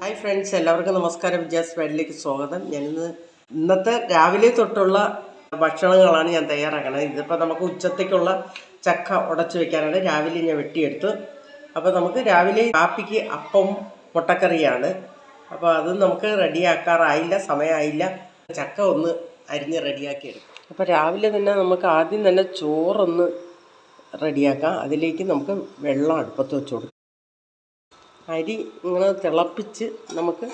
Hi friends, എല്ലാവർക്കും നമസ്കാരം. വിജയാസ് വേൾഡിലേക്ക് സ്വാഗതം. ഇന്നത്തെ രാവിലെ തൊട്ടുള്ള ഭക്ഷണങ്ങളാണ് ഞാൻ തയ്യാറാക്കുന്നത്. ഇതിപ്പോൾ നമുക്ക് ഉച്ചത്തേക്കുള്ള ചക്ക ഉടച്ചു വെക്കാനാണ്. രാവിലെ ഞാൻ വെട്ടിയെടുത്ത്. അപ്പോൾ നമുക്ക് രാവിലെ കാപ്പിക്ക് അപ്പം മുട്ടക്കറിയാണ്. അപ്പോൾ അത് നമുക്ക് റെഡിയാക്കാറായില്ല, സമയമായില്ല. ചക്ക ഒന്ന് അരിഞ്ഞ് റെഡിയാക്കി എടുക്കും. അപ്പോൾ രാവിലെ തന്നെ നമുക്ക് ആദ്യം തന്നെ ചോറൊന്ന് റെഡിയാക്കാം. അതിലേക്ക് നമുക്ക് വെള്ളം അടുപ്പത്ത് വെച്ച് കൊടുക്കാം. അരി ഇങ്ങനെ തിളപ്പിച്ച് നമുക്ക്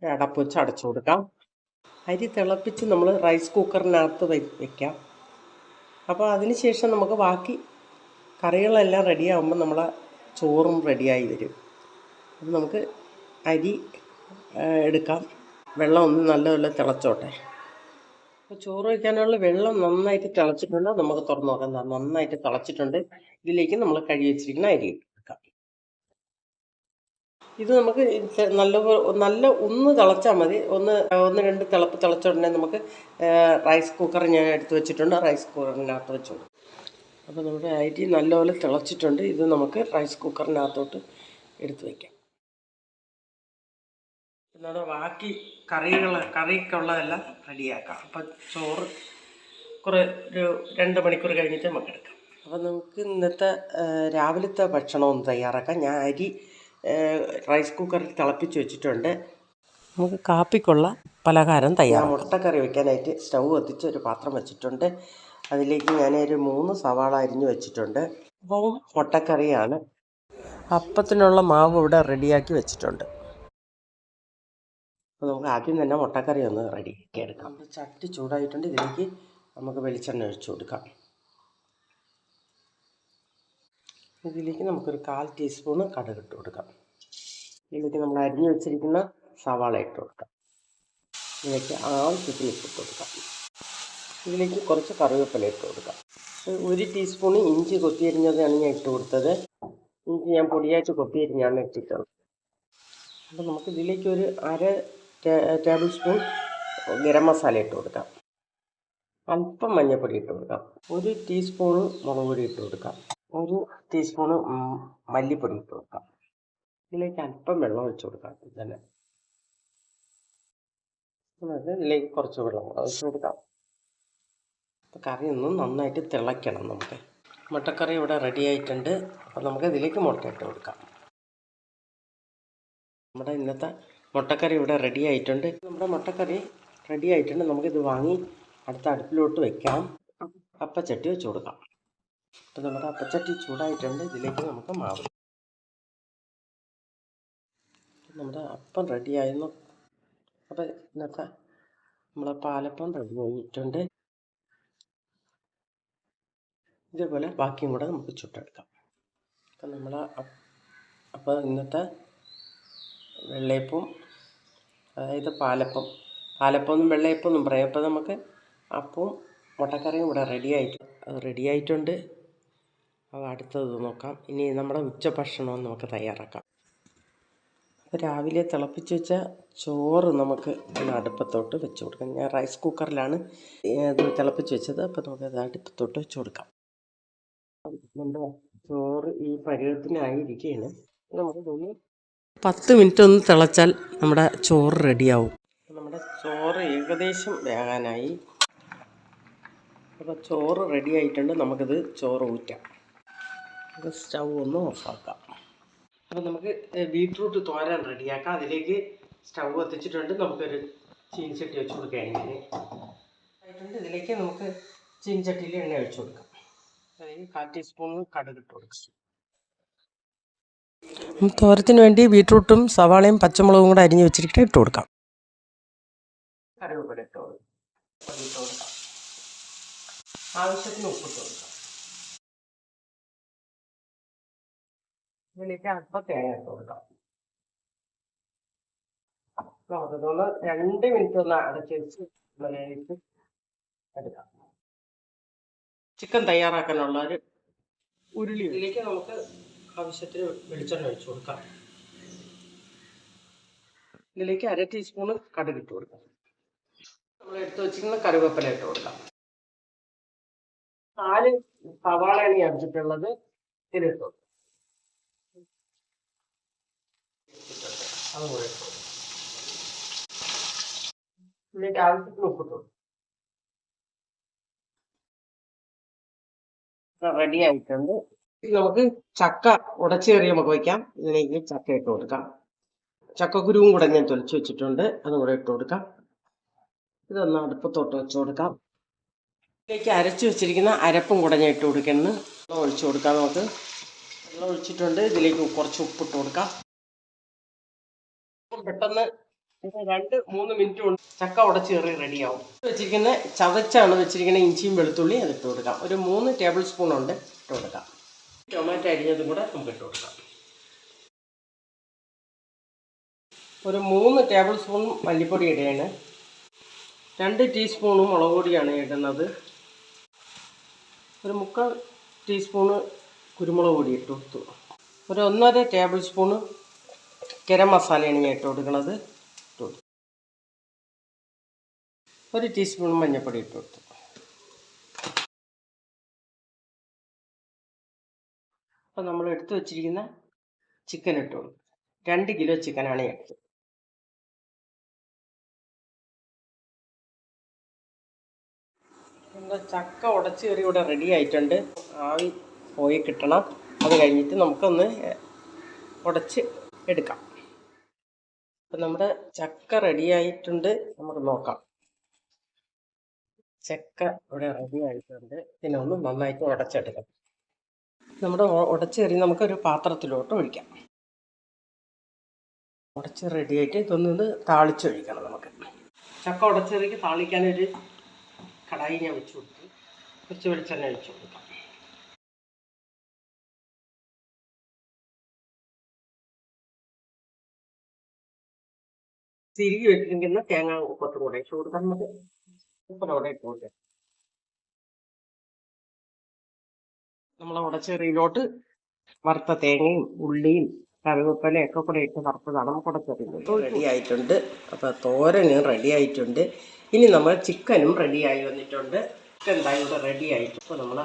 അടപ്പ് വെച്ച് അടച്ചു കൊടുക്കാം. അരി തിളപ്പിച്ച് നമ്മൾ റൈസ് കുക്കറിനകത്ത് വയ്ക്കാം. അപ്പോൾ അതിന് ശേഷം നമുക്ക് ബാക്കി കറികളെല്ലാം റെഡിയാകുമ്പോൾ നമ്മളെ ചോറും റെഡിയായി വരും. അപ്പോൾ നമുക്ക് അരി എടുക്കാം. വെള്ളം ഒന്ന് നല്ലപോലെ തിളച്ചോട്ടെ. അപ്പോൾ ചോറ് വയ്ക്കാനുള്ള വെള്ളം നന്നായിട്ട് തിളച്ചിട്ടുണ്ട്. നമുക്ക് തുറന്ന് നോക്കാം. നന്നായിട്ട് തിളച്ചിട്ടുണ്ട്. ഇതിലേക്ക് നമ്മൾ കഴുകി വെച്ചിരിക്കുന്ന അരി എടുക്കാം. ഇത് നമുക്ക് നല്ല ഒന്ന് തിളച്ചാൽ മതി. ഒന്ന് രണ്ട് തിളച്ച ഉടനെ നമുക്ക് റൈസ് കുക്കർ ഞാൻ എടുത്ത് വെച്ചിട്ടുണ്ട്. റൈസ് കുക്കറിനകത്ത് വെച്ചോളൂ. അപ്പോൾ നമ്മുടെ അരി നല്ലപോലെ തിളച്ചിട്ടുണ്ട്. ഇത് നമുക്ക് റൈസ് കുക്കറിനകത്തോട്ട് എടുത്ത് വയ്ക്കാം. നമ്മുടെ ബാക്കി കറിക്കുള്ളതെല്ലാം റെഡിയാക്കാം. അപ്പം ചോറ് ഒരു 2 മണിക്കൂർ കഴിഞ്ഞിട്ട് നമുക്ക് എടുക്കാം. അപ്പോൾ നമുക്ക് ഇന്നത്തെ രാവിലത്തെ ഭക്ഷണം ഒന്ന് തയ്യാറാക്കാം. ഞാൻ അരി റൈസ് കുക്കറിൽ തിളപ്പിച്ച് വെച്ചിട്ടുണ്ട്. നമുക്ക് കാപ്പിക്കുള്ള പലഹാരം തയ്യാറാക്കാം. മുട്ടക്കറി വയ്ക്കാനായിട്ട് സ്റ്റൗ കത്തിച്ച് ഒരു പാത്രം വെച്ചിട്ടുണ്ട്. അതിലേക്ക് ഞാൻ ഒരു 3 സവാള അരിഞ്ഞ് വെച്ചിട്ടുണ്ട്. അപ്പോൾ മുട്ടക്കറിയാണ്. അപ്പത്തിനുള്ള മാവ് ഇവിടെ റെഡിയാക്കി വെച്ചിട്ടുണ്ട്. അപ്പോൾ നമുക്ക് ആദ്യം തന്നെ മുട്ടക്കറി ഒന്ന് റെഡിയാക്കി എടുക്കാം. ചട്ടി ചൂടായിട്ടുണ്ട്. ഇതിലേക്ക് നമുക്ക് വെളിച്ചെണ്ണ ഒഴിച്ചു കൊടുക്കാം. ഇതിലേക്ക് നമുക്കൊരു 1/4 ടീസ്പൂണ് കടുക് ഇട്ട് കൊടുക്കാം. ഇതിലേക്ക് നമ്മൾ അരിഞ്ഞു വെച്ചിരിക്കുന്ന സവാള ഇട്ട് കൊടുക്കാം. ഇതിലേക്ക് ആവശ്യത്തിന് ഇട്ട് കൊടുക്കാം. ഇതിലേക്ക് കുറച്ച് കറിവേപ്പില ഇട്ട് കൊടുക്കാം. 1 ടീസ്പൂണ് ഇഞ്ചി കൊത്തിയരിഞ്ഞതാണ് ഞാൻ ഇട്ട് കൊടുത്തത്. ഇഞ്ചി ഞാൻ പൊടിയായിട്ട് കൊത്തിയരിഞ്ഞാണ് ഇട്ടിട്ടുള്ളത്. അപ്പോൾ നമുക്ക് ഇതിലേക്ക് ഒരു 1/2 ടേബിൾ സ്പൂൺ ഗരം മസാല ഇട്ട് കൊടുക്കാം. അല്പം മഞ്ഞൾപ്പൊടി ഇട്ട് കൊടുക്കാം. 1 ടീസ്പൂണ് മുളക് പൊടി ഇട്ട് കൊടുക്കാം. 1 ടീസ്പൂണ് മല്ലിപ്പൊടി ഇട്ട് കൊടുക്കാം. ഇതിലേക്ക് അല്പം വെള്ളം ഒഴിച്ചു കൊടുക്കാം. തന്നെ ഇതിലേക്ക് കുറച്ച് വെള്ളം കൂടെ ഒഴിച്ചു കൊടുക്കാം. കറി ഒന്നും നന്നായിട്ട് തിളയ്ക്കണം. നമുക്ക് മുട്ടക്കറി ഇവിടെ റെഡി ആയിട്ടുണ്ട്. അപ്പോൾ നമുക്ക് ഇതിലേക്ക് മുട്ട ഇട്ട് കൊടുക്കാം. നമ്മുടെ ഇന്നത്തെ മുട്ടക്കറി ഇവിടെ റെഡി ആയിട്ടുണ്ട്. നമ്മുടെ മുട്ടക്കറി റെഡി ആയിട്ടുണ്ട്. നമുക്കിത് വാങ്ങി അടുത്ത അടുപ്പിലോട്ട് വയ്ക്കാം. അപ്പച്ചട്ടി വെച്ച് കൊടുക്കാം. അപ്പോൾ നമ്മുടെ അപ്പച്ചട്ടി ചൂടായിട്ടുണ്ട്. ഇതിലേക്ക് നമുക്ക് മാവ്. നമ്മുടെ അപ്പം റെഡിയായിരുന്നു. അപ്പോൾ ഇന്നത്തെ നമ്മളെ പാലപ്പം റെഡി ആയിട്ടുണ്ട്. ഇതേപോലെ ബാക്കിയും കൂടെ നമുക്ക് ചുട്ടെടുക്കാം. അപ്പോൾ ഇന്നത്തെ വെള്ളയപ്പം, അതായത് പാലപ്പമൊന്നും വെള്ളയപ്പമൊന്നും പറയും. അപ്പോൾ നമുക്ക് അപ്പവും മുട്ടക്കറിയും ഇവിടെ റെഡി ആയിട്ടുണ്ട്. അപ്പോൾ അടുത്തത് നോക്കാം. ഇനി നമ്മുടെ ഉച്ചഭക്ഷണം നമുക്ക് തയ്യാറാക്കാം. അപ്പോൾ രാവിലെ തിളപ്പിച്ച് വെച്ച ചോറ് നമുക്ക് അടുപ്പത്തോട്ട് വെച്ച് കൊടുക്കാം. ഞാൻ റൈസ് കുക്കറിലാണ് ഇത് തിളപ്പിച്ച് വെച്ചത്. അപ്പോൾ നമുക്കത് അടുപ്പത്തോട്ട് വെച്ച് കൊടുക്കാം. നമ്മുടെ ചോറ് ഈ പരുവത്തിനായിരിക്കുകയാണ്. നമുക്ക് 10 മിനിറ്റ് ഒന്ന് തിളച്ചാൽ നമ്മുടെ ചോറ് റെഡിയാവും. നമ്മുടെ ചോറ് ഏകദേശം വേകാനായി. അപ്പോൾ ചോറ് റെഡി ആയിട്ടുണ്ട്. നമുക്കിത് ചോറ് ഊറ്റാം. സ്റ്റൗ ഒന്ന് ഓഫാക്കാം. അപ്പോൾ നമുക്ക് ബീട്രൂട്ട് തോരൻ റെഡിയാക്കാം. അതിലേക്ക് സ്റ്റൗ കത്തിച്ചിട്ടുണ്ട്. നമുക്കൊരു ചീനിച്ചട്ടി വെച്ച് കൊടുക്കാം. എണ്ണ ആയിട്ടുണ്ട്. ഇതിലേക്ക് നമുക്ക് ചീനിച്ചട്ടിയിൽ എണ്ണ ഒഴിച്ചു കൊടുക്കാം. അതിലേക്ക് 1/4 ടീസ്പൂൺ കടുക് ഇട്ട് കൊടുക്കാം. തോരത്തിന് വേണ്ടി ബീട്രൂട്ടും സവാളയും പച്ചമുളകും കൂടെ അരിഞ്ഞ് വെച്ചിരിക്കുന്നത് ഇട്ട് കൊടുക്കാം. കറിവേപ്പില ഇട്ട് കൊടുക്കാം. ആവശ്യത്തിന് ഉപ്പിട്ട് കൊടുക്കാം. ഇതിലേക്ക് അല്പം തേങ്ങ ഇട്ട് കൊടുക്കാം. നമുക്കതൊന്ന് 2 മിനിറ്റ് ഒന്ന് അടച്ച് വെച്ച് വേവിച്ച് എടുക്കാം. ചിക്കൻ തയ്യാറാക്കാനുള്ള ഒരു ഉരുളി. ഇതിലേക്ക് നമുക്ക് ആവശ്യത്തിന് വെളിച്ചെണ്ണ ഒഴിച്ചു കൊടുക്കാം. ഇതിലേക്ക് 1/2 ടീസ്പൂണ് കടുക് ഇട്ട് കൊടുക്കാം. നമ്മൾ എടുത്ത് വെച്ചിരിക്കുന്ന കറിവേപ്പില ഇട്ട് കൊടുക്കാം. 4 സവാളയാണ് അടിച്ചിട്ടുള്ളത്. ഇതിലിട്ടു അതുകൂടെ ഇട്ടു. ഇതിലേക്ക് ആവശ്യത്തിന് ഉപ്പിട്ടു. റെഡി ആയിട്ടുണ്ട്. നമുക്ക് ചക്ക ഉടച്ചേറി നമുക്ക് വയ്ക്കാം. ഇതിലേക്ക് ചക്ക ഇട്ട് കൊടുക്കാം. ചക്കക്കുരുവും കൂടെ ഞാൻ തൊലിച്ച് വെച്ചിട്ടുണ്ട്, അതും കൂടെ ഇട്ട് കൊടുക്കാം. ഇതൊന്ന് അടുപ്പത്തോട്ട് വെച്ച് കൊടുക്കാം. ഇതിലേക്ക് അരച്ചു വെച്ചിരിക്കുന്ന അരപ്പും കൂടെ ഞാൻ ഇട്ട് കൊടുക്കുന്നു. വെള്ളം ഒഴിച്ചു കൊടുക്കാം. നമുക്ക് വെള്ളം ഒഴിച്ചിട്ടുണ്ട്. ഇതിലേക്ക് കുറച്ച് ഉപ്പിട്ട് കൊടുക്കാം. പെട്ടെന്ന് 2-3 മിനിറ്റ് കൊണ്ട് ചക്ക ഉടച്ചേറി റെഡിയാവും. വെച്ചിരിക്കുന്ന ചതച്ചാണ് വെച്ചിരിക്കുന്ന ഇഞ്ചിയും വെളുത്തുള്ളി അതിട്ട് കൊടുക്കാം. ഒരു 3 ടേബിൾ സ്പൂൺ ഉണ്ട് ഇട്ട് കൊടുക്കാം. ടൊമാറ്റോ അരിഞ്ഞതും കൂടെ നമുക്ക് ഇട്ട് കൊടുക്കാം. ഒരു 3 ടേബിൾ സ്പൂൺ മല്ലിപ്പൊടി ഇടുകയാണ്. 2 ടീസ്പൂണും മുളക് പൊടിയാണ് ഇടുന്നത്. ഒരു 3/4 ടീസ്പൂണ് കുരുമുളക് പൊടി ഇട്ട് കൊടുത്തു. ഒരു 1.5 ടേബിൾ സ്പൂണ് ഗരം മസാലയാണ് ഞാൻ ഇട്ട് കൊടുക്കുന്നത്. ഒരു ടീസ്പൂൺ മഞ്ഞൾപ്പൊടി ഇട്ട് കൊടുത്തു. അപ്പോൾ നമ്മൾ എടുത്തു വച്ചിരിക്കുന്ന ചിക്കൻ ഇട്ട് കൊടുക്കും. 2 കിലോ ചിക്കനാണ് ഞാൻ എടുത്തത്. നമ്മുടെ ചക്ക ഉടച്ചേറി ഇവിടെ റെഡി ആയിട്ടുണ്ട്. ആവി പോയി കിട്ടണം. അത് കഴിഞ്ഞിട്ട് നമുക്കൊന്ന് ഉടച്ച് എടുക്കാം. അപ്പം നമ്മുടെ ചക്ക റെഡി ആയിട്ടുണ്ട്. നമുക്ക് നോക്കാം. ചക്ക ഇവിടെ റെഡി ആയിട്ടുണ്ട്. പിന്നെ ഒന്ന് നന്നായിട്ട് ഉടച്ചെടുക്കാം. നമ്മുടെ ഉടച്ചേറി നമുക്കൊരു പാത്രത്തിലോട്ട് ഒഴിക്കാം. ഉടച്ച് റെഡിയായിട്ട് ഇതൊന്ന് താളിച്ചൊഴിക്കണം. നമുക്ക് ചക്ക ഉടച്ചേറിക്ക് താളിക്കാനൊരു കടായി ഞാൻ വെച്ച് കൊടുത്തു. കുറച്ച് വെളിച്ചെണ്ണ ഒഴിച്ചു കൊടുക്കാം. തിരികെ വെച്ചിരിക്കുന്ന തേങ്ങ കൊത്തും കൂടെ ഇട്ട് കൊടുക്കാം. നമുക്ക് ഉപ്പനോടെ ഇട്ട് കൊടുക്കാം. നമ്മളെ ഉടച്ചെറിയിലോട്ട് വറുത്ത തേങ്ങയും ഉള്ളിയും കറിവേപ്പിലയും ഒക്കെ കൂടെ ഇട്ട് വറുത്തതാണ് നമുക്ക് ഉടച്ചെറിയുന്നത്. റെഡി ആയിട്ടുണ്ട്. അപ്പോൾ തോരനും റെഡി ആയിട്ടുണ്ട്. ഇനി നമ്മൾ ചിക്കനും റെഡിയായി വന്നിട്ടുണ്ട്. ചിക്കൻ എന്താ ഇവിടെ റെഡി ആയിട്ട്. അപ്പോൾ നമ്മൾ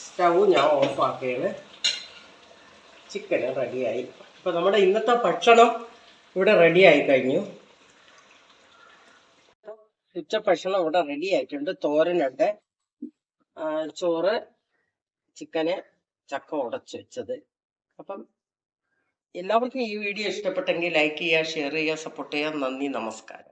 സ്റ്റൗ ഞാൻ ഓഫാക്കുകയാണ്. ചിക്കന് റെഡിയായി. അപ്പോൾ നമ്മുടെ ഇന്നത്തെ ഭക്ഷണം ഇവിടെ റെഡി ആയി കഴിഞ്ഞു. ഉച്ചഭക്ഷണം ഇവിടെ റെഡി ആയിട്ടുണ്ട്. തോരനുണ്ട്, ചോറ്, ചിക്കന്, ചക്ക ഉടച്ച് വെച്ചത്. അപ്പം എല്ലാവർക്കും ഈ വീഡിയോ ഇഷ്ടപ്പെട്ടെങ്കിൽ ലൈക്ക് ചെയ്യുക, ഷെയർ ചെയ്യുക, സപ്പോർട്ട് ചെയ്യുക. നന്ദി, നമസ്കാരം.